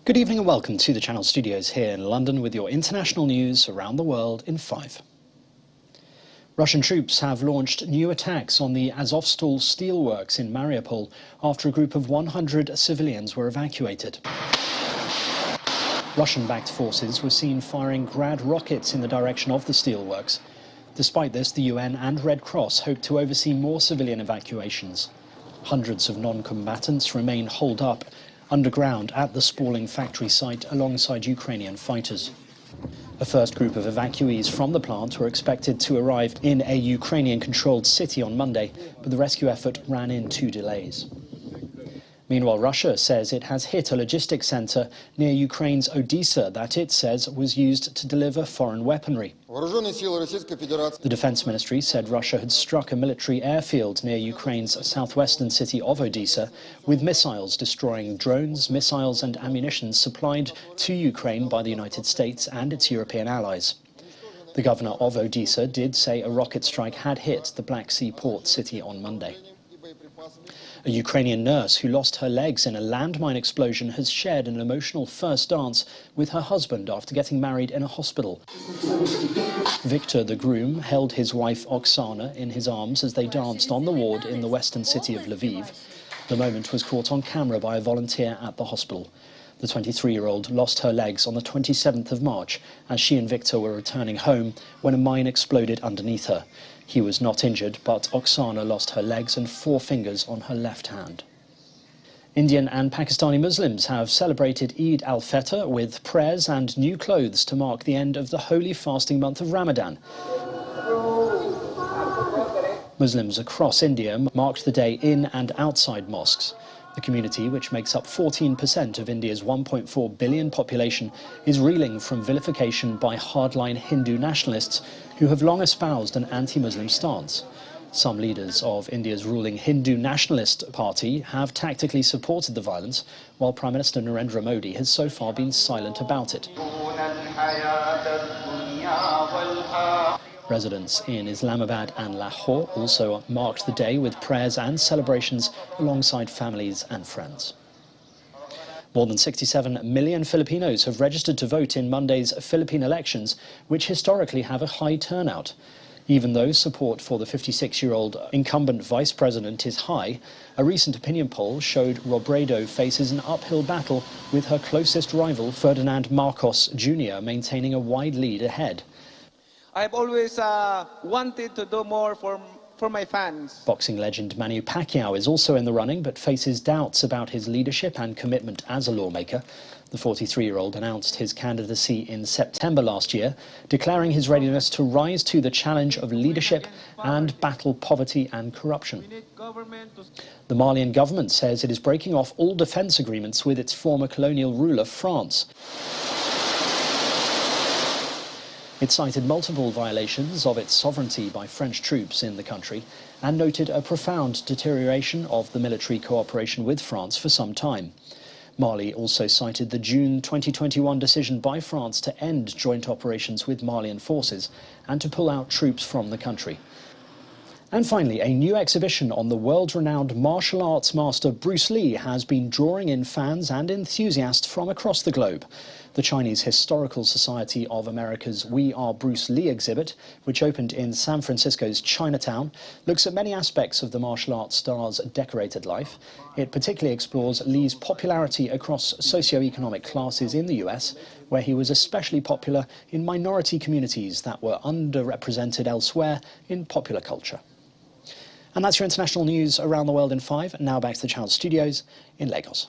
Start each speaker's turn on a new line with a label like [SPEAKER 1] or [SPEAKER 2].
[SPEAKER 1] Good evening and welcome to the Channel Studios here in London with your international news around the world in 5. Russian troops have launched new attacks on the Azov steelworks in Mariupol after a group of 100 civilians were evacuated. Russian-backed forces were seen firing Grad rockets in the direction of the steelworks. Despite this, the UN and Red Cross hope to oversee more civilian evacuations. Hundreds of non-combatants remain holed up underground at the sprawling factory site alongside Ukrainian fighters. A first group of evacuees from the plant were expected to arrive in a Ukrainian-controlled city on Monday, but the rescue effort ran into delays. Meanwhile, Russia says it has hit a logistics centre near Ukraine's Odessa that it says was used to deliver foreign weaponry. The Defence Ministry said Russia had struck a military airfield near Ukraine's southwestern city of Odessa with missiles destroying drones, missiles and ammunition supplied to Ukraine by the United States and its European allies. The governor of Odessa did say a rocket strike had hit the Black Sea port city on Monday. A Ukrainian nurse who lost her legs in a landmine explosion has shared an emotional first dance with her husband after getting married in a hospital. Victor, the groom, held his wife Oksana in his arms as they danced on the ward in the western city of Lviv. The moment was caught on camera by a volunteer at the hospital. The 23-year-old lost her legs on the 27th of March as she and Victor were returning home when a mine exploded underneath her. He was not injured, but Oksana lost her legs and 4 fingers on her left hand. Indian and Pakistani Muslims have celebrated Eid al-Fitr with prayers and new clothes to mark the end of the holy fasting month of Ramadan. Muslims across India marked the day in and outside mosques. The community, which makes up 14% of India's 1.4 billion population, is reeling from vilification by hardline Hindu nationalists who have long espoused an anti-Muslim stance. Some leaders of India's ruling Hindu Nationalist Party have tactically supported the violence, while Prime Minister Narendra Modi has so far been silent about it. Residents in Islamabad and Lahore also marked the day with prayers and celebrations alongside families and friends. More than 67 million Filipinos have registered to vote in Monday's Philippine elections, which historically have a high turnout. Even though support for the 56-year-old incumbent vice president is high, a recent opinion poll showed Robredo faces an uphill battle with her closest rival, Ferdinand Marcos Jr., maintaining a wide lead ahead.
[SPEAKER 2] I've always wanted to do more for my fans.
[SPEAKER 1] Boxing legend Manny Pacquiao is also in the running, but faces doubts about his leadership and commitment as a lawmaker. The 43-year-old announced his candidacy in September last year, declaring his readiness to rise to the challenge of leadership and battle poverty and corruption. The Malian government says it is breaking off all defence agreements with its former colonial ruler, France. It cited multiple violations of its sovereignty by French troops in the country and noted a profound deterioration of the military cooperation with France for some time. Mali also cited the June 2021 decision by France to end joint operations with Malian forces and to pull out troops from the country. And finally, a new exhibition on the world-renowned martial arts master Bruce Lee has been drawing in fans and enthusiasts from across the globe. The Chinese Historical Society of America's We Are Bruce Lee exhibit, which opened in San Francisco's Chinatown, looks at many aspects of the martial arts star's decorated life. It particularly explores Lee's popularity across socioeconomic classes in the US, where he was especially popular in minority communities that were underrepresented elsewhere in popular culture. And that's your international news around the world in 5. Now back to the Channel Studios in Lagos.